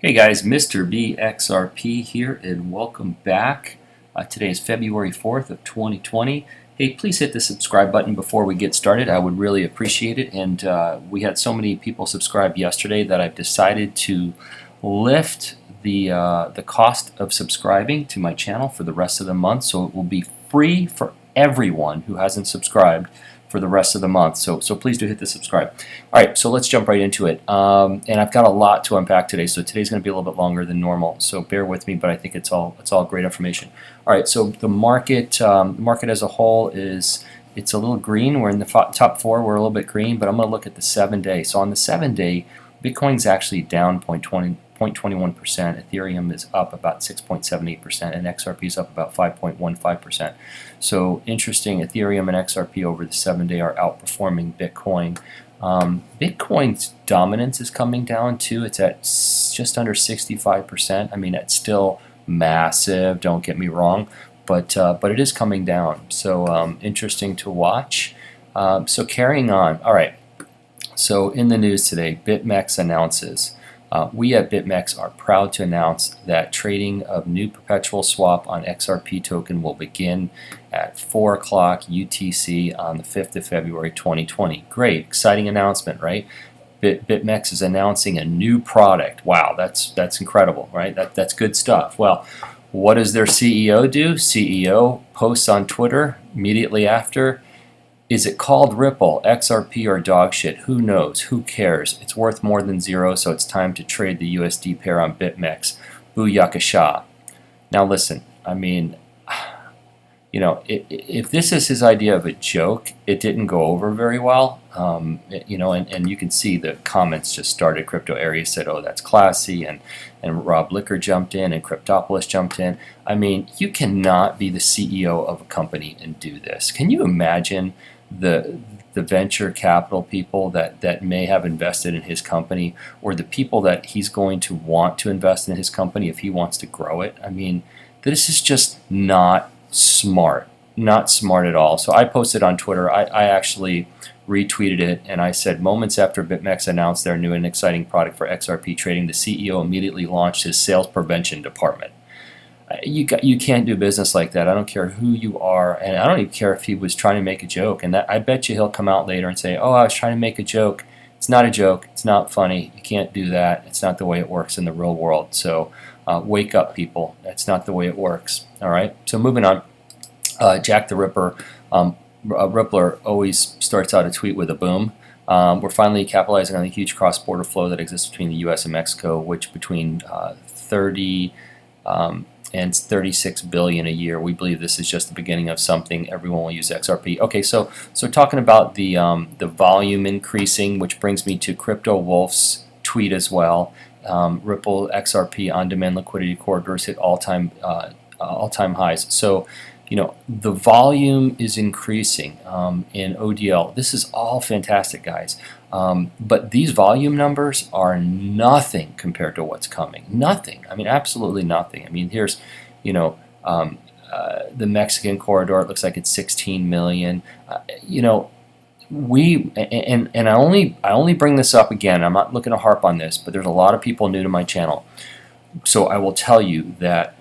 Hey guys, Mr. B XRP here and welcome back. Today is February 4th of 2020. Hey, please hit the subscribe button before we get started. I would really appreciate it. And we had so many people subscribe yesterday that I've decided to lift the cost of subscribing to my channel for the rest of the month. So it will be free for everyone who hasn't subscribed for the rest of the month. So please do hit the subscribe. All right, so let's jump right into it. And I've got a lot to unpack today, so today's going to be a little bit longer than normal. So bear with me, but I think it's all great information. All right, so the market as a whole it's a little green. We're in the top four. We're a little bit green, but I'm going to look at the 7-day. So on the 7-day, Bitcoin's actually down 0.21%. Ethereum is up about 6.78%, and XRP is up about 5.15%. So interesting, Ethereum and XRP over the 7-day are outperforming Bitcoin. Bitcoin's dominance is coming down too. It's at just under 65%. I mean, it's still massive, don't get me wrong, but it is coming down. So interesting to watch. So carrying on. All right. So in the news today, BitMEX announces. We at BitMEX are proud to announce that trading of new perpetual swap on XRP token will begin at 4 o'clock UTC on the 5th of February 2020. Great, exciting announcement, right? BitMEX is announcing a new product. Wow, that's incredible, right? That's good stuff. Well, what does their CEO do? CEO posts on Twitter immediately after. Is it called Ripple, XRP, or dog shit? Who knows? Who cares? It's worth more than zero, so it's time to trade the USD pair on BitMEX. Booyakasha. Now listen, I mean, you know, if this is his idea of a joke, it didn't go over very well. You know, and you can see the comments just started. Crypto Aries said, oh, that's classy, and Rob Licker jumped in, and Cryptopolis jumped in. I mean, you cannot be the CEO of a company and do this. Can you imagine the venture capital people that may have invested in his company, or the people that he's going to want to invest in his company if he wants to grow it? I mean, this is just not smart at all. So I posted on Twitter. I actually retweeted it, and I said, moments after BitMEX announced their new and exciting product for XRP trading, the CEO immediately launched his sales prevention department. You can't do business like that. I don't care who you are, and I don't even care if he was trying to make a joke. And I bet you he'll come out later and say, oh, I was trying to make a joke. It's not a joke. It's not funny. You can't do that. It's not the way it works in the real world. So wake up, people. That's not the way it works. All right. So moving on. Jack the Ripper. Rippler always starts out a tweet with a boom. We're finally capitalizing on the huge cross-border flow that exists between the U.S. and Mexico, which between 30 and 36 billion a year. We believe this is just the beginning of something. Everyone will use XRP. Okay, so talking about the volume increasing, which brings me to Crypto Wolf's tweet as well. Ripple XRP on-demand liquidity corridors hit all-time highs. So, you know, the volume is increasing in ODL. This is all fantastic, guys. But these volume numbers are nothing compared to what's coming. Nothing. I mean, absolutely nothing. I mean, here's, you know, the Mexican corridor. It looks like it's 16 million. You know, I only bring this up again. I'm not looking to harp on this, but there's a lot of people new to my channel. So I will tell you that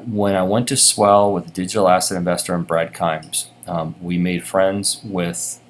when I went to Swell with a digital asset investor and Brad Kimes, we made friends with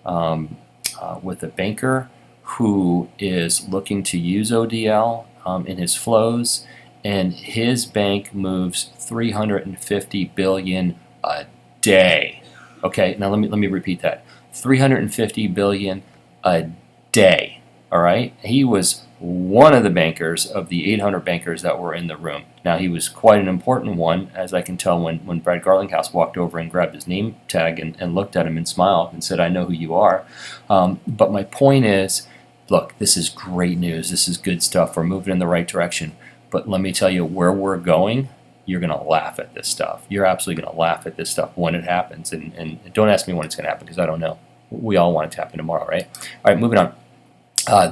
a banker who is looking to use ODL in his flows, and his bank moves 350 billion a day. Okay, now let me repeat that. 350 billion a day. All right, he was one of the bankers of the 800 bankers that were in the room. Now, he was quite an important one, as I can tell when Brad Garlinghouse walked over and grabbed his name tag and looked at him and smiled and said, I know who you are. But my point is, look, this is great news. This is good stuff. We're moving in the right direction. But let me tell you, where we're going, you're going to laugh at this stuff. You're absolutely going to laugh at this stuff when it happens. And don't ask me when it's going to happen, because I don't know. We all want it to happen tomorrow, right? All right, moving on.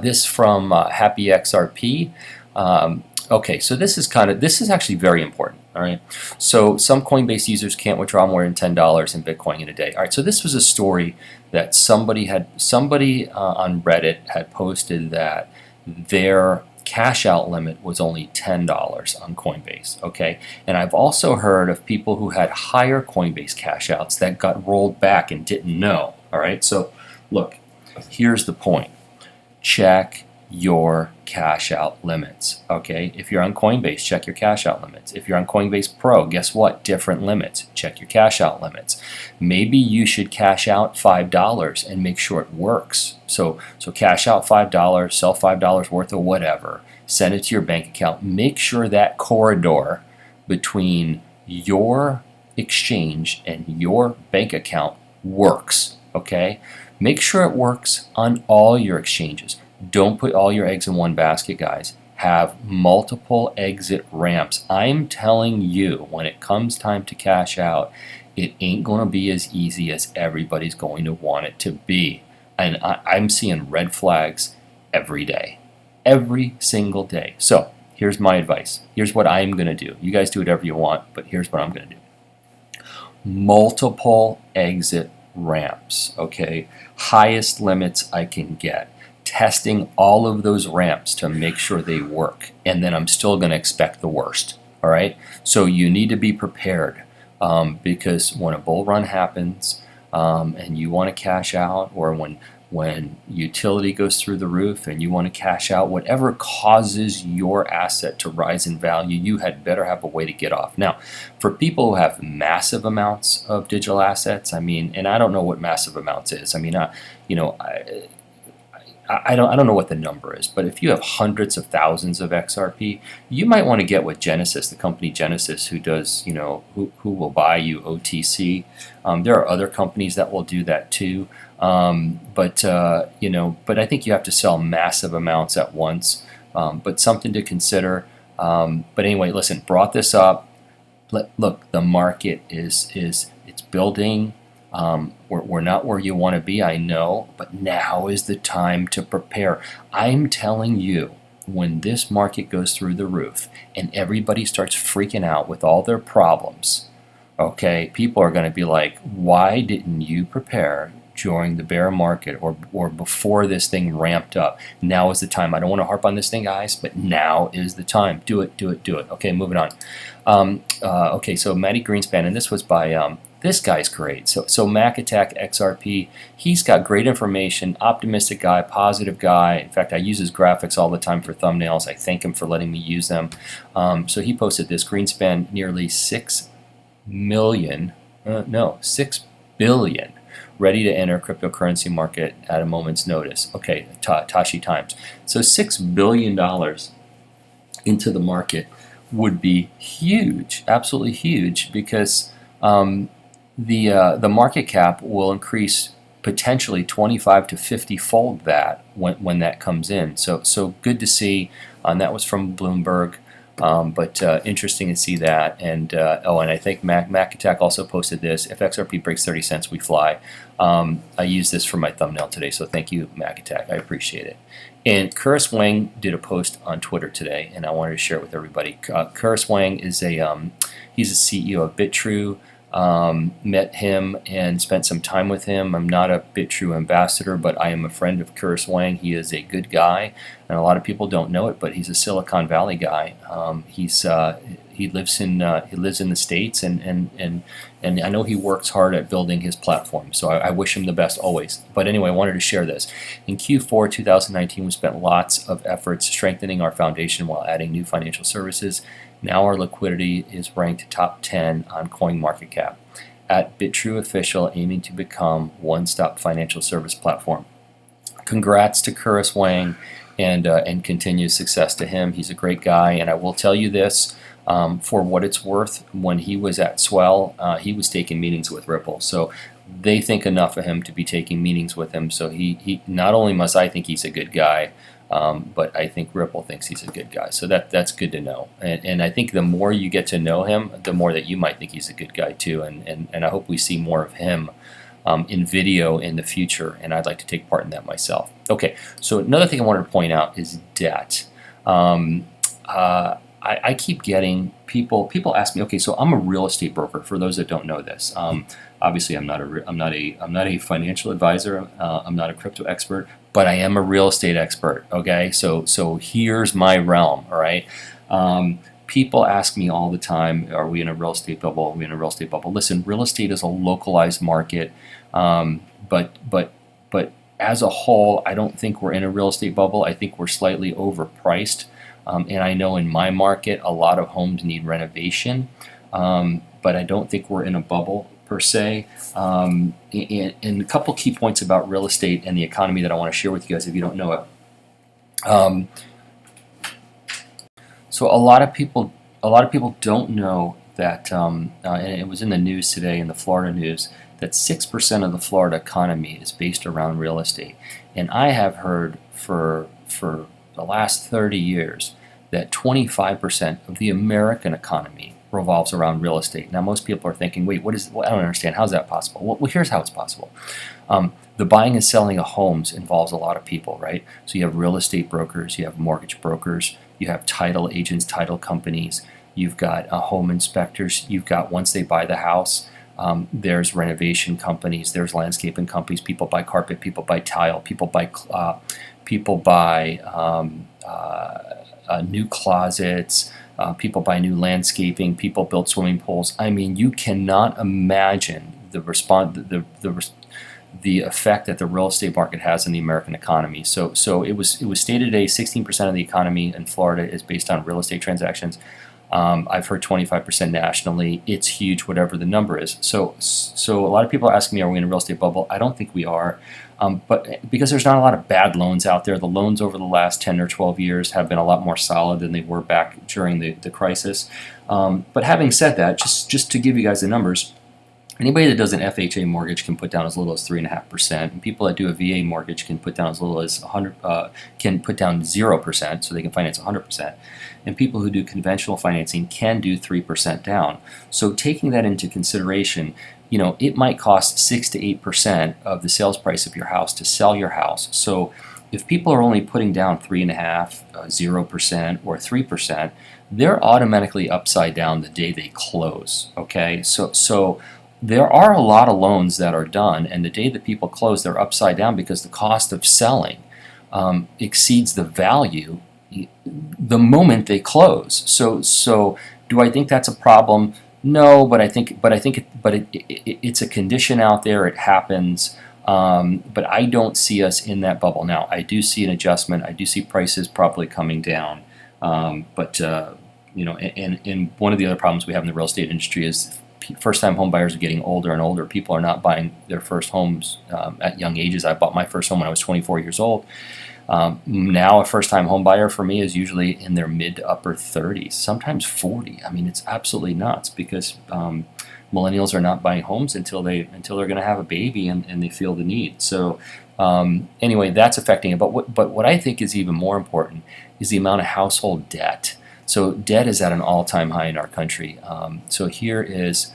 This from Happy XRP. Okay, so this is actually very important. All right, so some Coinbase users can't withdraw more than $10 in Bitcoin in a day. All right, so this was a story that somebody on Reddit had posted that their cash out limit was only $10 on Coinbase, okay? And I've also heard of people who had higher Coinbase cash outs that got rolled back and didn't know, all right? So look, here's the point. Check your cash out limits, okay? If you're on Coinbase, check your cash out limits. If you're on Coinbase Pro, guess what? Different limits. Check your cash out limits. Maybe you should cash out $5 and make sure it works. So cash out $5, sell $5 worth of whatever, send it to your bank account. Make sure that corridor between your exchange and your bank account works, okay? Make sure it works on all your exchanges. Don't put all your eggs in one basket, guys. Have multiple exit ramps. I'm telling you, when it comes time to cash out, it ain't going to be as easy as everybody's going to want it to be. And I'm seeing red flags every day. Every single day. So here's my advice. Here's what I'm going to do. You guys do whatever you want, but here's what I'm going to do. Multiple exit ramps, okay? Highest limits I can get. Testing all of those ramps to make sure they work, and then I'm still going to expect the worst. All right, so you need to be prepared because when a bull run happens and you want to cash out, or when utility goes through the roof and you want to cash out, whatever causes your asset to rise in value, you had better have a way to get off. Now, for people who have massive amounts of digital assets, I mean, and I don't know what massive amounts is. I mean, I don't know what the number is, but if you have hundreds of thousands of XRP, you might want to get with Genesis, the company Genesis, who does, who will buy you OTC. There are other companies that will do that too, but I think you have to sell massive amounts at once. But something to consider. But anyway, listen, brought this up. Look, the market it's building. We're not where you want to be, I know, but now is the time to prepare. I'm telling you, when this market goes through the roof and everybody starts freaking out with all their problems, okay, people are going to be like, why didn't you prepare during the bear market or before this thing ramped up? Now is the time. I don't want to harp on this thing, guys, but now is the time. Do it. Okay, moving on. Okay, so Matty Greenspan, and this was by... this guy's great. So Mac Attack XRP, he's got great information, optimistic guy, positive guy. In fact, I use his graphics all the time for thumbnails. I thank him for letting me use them. So he posted this: Greenspan nearly 6 billion ready to enter cryptocurrency market at a moment's notice. Okay, Tashi Times. So $6 billion into the market would be huge, absolutely huge, because the market cap will increase potentially 25 to 50 fold that when that comes in. So good to see. That was from Bloomberg, but interesting to see that. And and I think Mac Attack also posted this: if XRP breaks 30 cents, we fly. I used this for my thumbnail today, so thank you, Mac Attack. I appreciate it. And Curtis Wang did a post on Twitter today, and I wanted to share it with everybody. Curtis Wang is he's a CEO of BitTrue. Met him and spent some time with him. I'm not a BitTrue ambassador, but I am a friend of Curtis Wang. He is a good guy, and a lot of people don't know it, but he's a Silicon Valley guy. He lives in the States, and I know he works hard at building his platform. So I wish him the best always. But anyway, I wanted to share this. In Q4 2019, we spent lots of efforts strengthening our foundation while adding new financial services. Now our liquidity is ranked top 10 on CoinMarketCap. At BitTrue Official, aiming to become one-stop financial service platform. Congrats to Curtis Wang, and continued success to him. He's a great guy, and I will tell you this, for what it's worth, when he was at Swell, he was taking meetings with Ripple. So they think enough of him to be taking meetings with him. So he not only must I think he's a good guy, but I think Ripple thinks he's a good guy. So that's good to know. And I think the more you get to know him, the more that you might think he's a good guy too. And I hope we see more of him in video in the future. And I'd like to take part in that myself. Okay, so another thing I wanted to point out is debt. I keep getting people ask me, okay, so I'm a real estate broker, for those that don't know this. Obviously, I'm not a financial advisor. I'm not a crypto expert, but I am a real estate expert. Okay, so here's my realm. All right. People ask me all the time, are we in a real estate bubble? Are we in a real estate bubble? Listen, real estate is a localized market, but as a whole, I don't think we're in a real estate bubble. I think we're slightly overpriced. And I know in my market, a lot of homes need renovation, but I don't think we're in a bubble per se. And a couple key points about real estate and the economy that I want to share with you guys if you don't know it. So a lot of people don't know that, and it was in the news today, in the Florida news, that 6% of the Florida economy is based around real estate. And I have heard for the last 30 years that 25% of the American economy revolves around real estate. Now, most people are thinking, wait, I don't understand. How's that possible? Well, here's how it's possible. The buying and selling of homes involves a lot of people, right? So you have real estate brokers, you have mortgage brokers, you have title agents, title companies, you've got home inspectors, you've got, once they buy the house, there's renovation companies, there's landscaping companies, people buy carpet, people buy tile, people buy new closets, people buy new landscaping, people build swimming pools. I mean, you cannot imagine the effect that the real estate market has in the American economy. So it was stated today 16% of the economy in Florida is based on real estate transactions. I've heard 25% nationally. It's huge, whatever the number is. So a lot of people are asking me, are we in a real estate bubble? I don't think we are, but because there's not a lot of bad loans out there. The loans over the last 10 or 12 years have been a lot more solid than they were back during the crisis. But having said that, just to give you guys the numbers, anybody that does an FHA mortgage can put down as little as 3.5%, and people that do a VA mortgage can put down as little as 0%, so they can finance 100%. And people who do conventional financing can do 3% down. So taking that into consideration, it might cost 6 to 8% of the sales price of your house to sell your house. So if people are only putting down 3.5%, 0%, or 3%, they're automatically upside down the day they close. Okay, so there are a lot of loans that are done, and the day that people close, they're upside down because the cost of selling exceeds the value the moment they close. So do I think that's a problem? No, but it's a condition out there. It happens, but I don't see us in that bubble. Now, I do see an adjustment. I do see prices probably coming down, but and one of the other problems we have in the real estate industry is first-time home buyers are getting older and older. People are not buying their first homes at young ages. I bought my first home when I was 24 years old. Now a first-time home buyer for me is usually in their mid to upper 30s, sometimes 40. I mean, it's absolutely nuts because millennials are not buying homes until they're going to have a baby and they feel the need. So anyway, that's affecting it. But what I think is even more important is the amount of household debt. So debt is at an all-time high in our country. So here is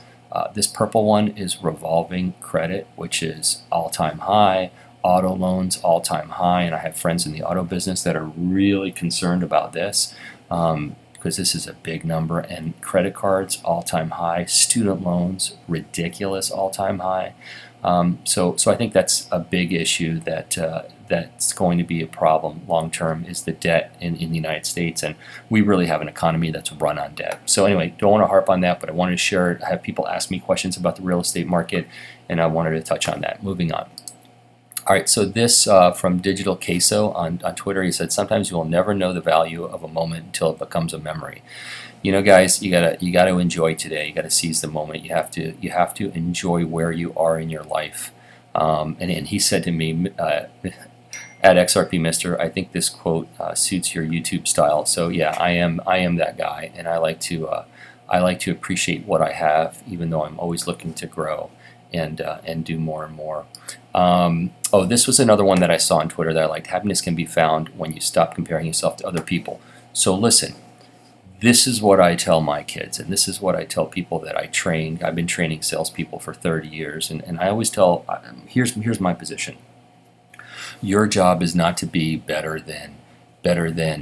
this purple one is revolving credit, which is all-time high. Auto loans, all-time high, and I have friends in the auto business that are really concerned about this because this is a big number. And credit cards, all-time high. Student loans, ridiculous, all-time high. So I think that's a big issue that's going to be a problem long-term is the debt in the United States, and we really have an economy that's run on debt. So anyway, don't want to harp on that, but I wanted to share it. I have people ask me questions about the real estate market, and I wanted to touch on that. Moving on. All right, so this from Digital Queso on Twitter, he said, sometimes you will never know the value of a moment until it becomes a memory. Guys, you gotta enjoy today. You gotta seize the moment. You have to enjoy where you are in your life. And he said to me, at XRP Mister, I think this quote suits your YouTube style. So yeah, I am that guy, and I like to appreciate what I have, even though I'm always looking to grow and do more and more. Oh, this was another one that I saw on Twitter that I liked. Happiness can be found when you stop comparing yourself to other people. So listen, this is what I tell my kids, and this is what I tell people that I train. I've been training salespeople for 30 years, and I always tell, here's my position. Your job is not to be better than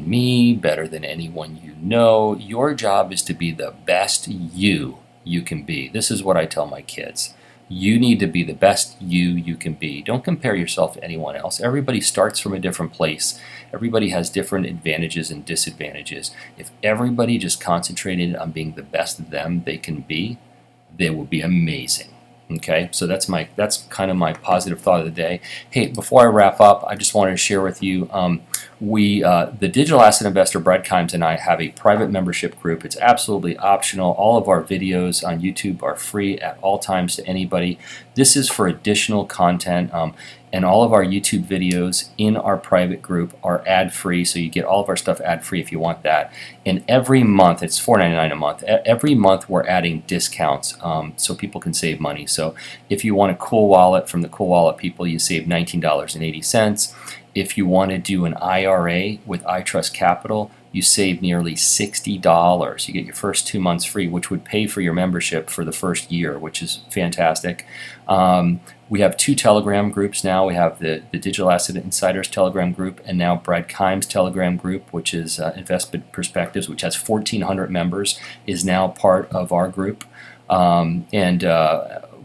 me, better than anyone you know. Your job is to be the best you can be. This is what I tell my kids. You need to be the best you can be. Don't compare yourself to anyone else. Everybody starts from a different place. Everybody has different advantages and disadvantages. If everybody just concentrated on being the best them they can be, they will be amazing. Okay, so that's kind of my positive thought of the day. Hey, before I wrap up, I just wanted to share with you, the Digital Asset Investor Brett Kimes and I have a private membership group. It's absolutely optional. All of our videos on YouTube are free at all times to anybody. This is for additional content. And all of our YouTube videos in our private group are ad-free, so you get all of our stuff ad-free if you want that. And every month, it's $4.99 a month. Every month we're adding discounts so people can save money. So if you want a cool wallet from the Cool Wallet people, you save $19.80. If you want to do an IRA with iTrustCapital, you save nearly $60. You get your first 2 months free, which would pay for your membership for the first year, which is fantastic. We have 2 Telegram groups now. We have the Digital Asset Insiders Telegram group, and now Brett Kimes Telegram group, which is Investment Perspectives, which has 1,400 members, is now part of our group.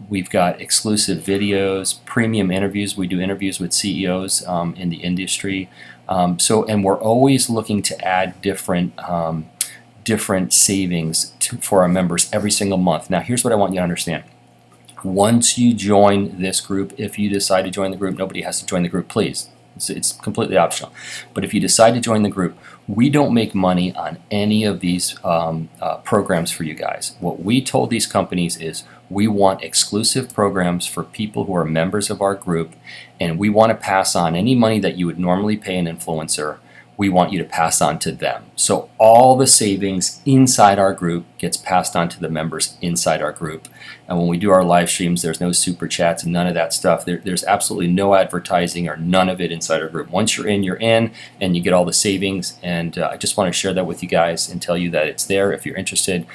We've got exclusive videos, premium interviews. We do interviews with CEOs in the industry. And we're always looking to add different savings for our members every single month. Now, here's what I want you to understand. Once you join this group, if you decide to join the group, nobody has to join the group, please. It's completely optional. But if you decide to join the group, we don't make money on any of these programs for you guys. What we told these companies is we want exclusive programs for people who are members of our group, and we want to pass on any money that you would normally pay an influencer. We want you to pass on to them. So all the savings inside our group gets passed on to the members inside our group. And when we do our live streams, there's no super chats and none of that stuff. There's absolutely no advertising or none of it inside our group. Once you're in, and you get all the savings. And I just want to share that with you guys and tell you that it's there. If you're interested,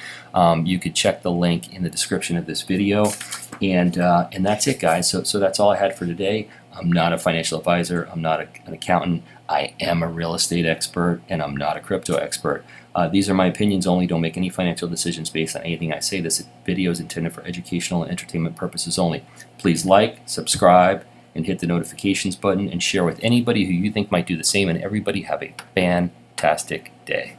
you could check the link in the description of this video. And that's it, guys. So that's all I had for today. I'm not a financial advisor. I'm not an accountant. I am a real estate expert, and I'm not a crypto expert. These are my opinions only. Don't make any financial decisions based on anything I say. This video is intended for educational and entertainment purposes only. Please like, subscribe, and hit the notifications button, and share with anybody who you think might do the same. And everybody have a fantastic day.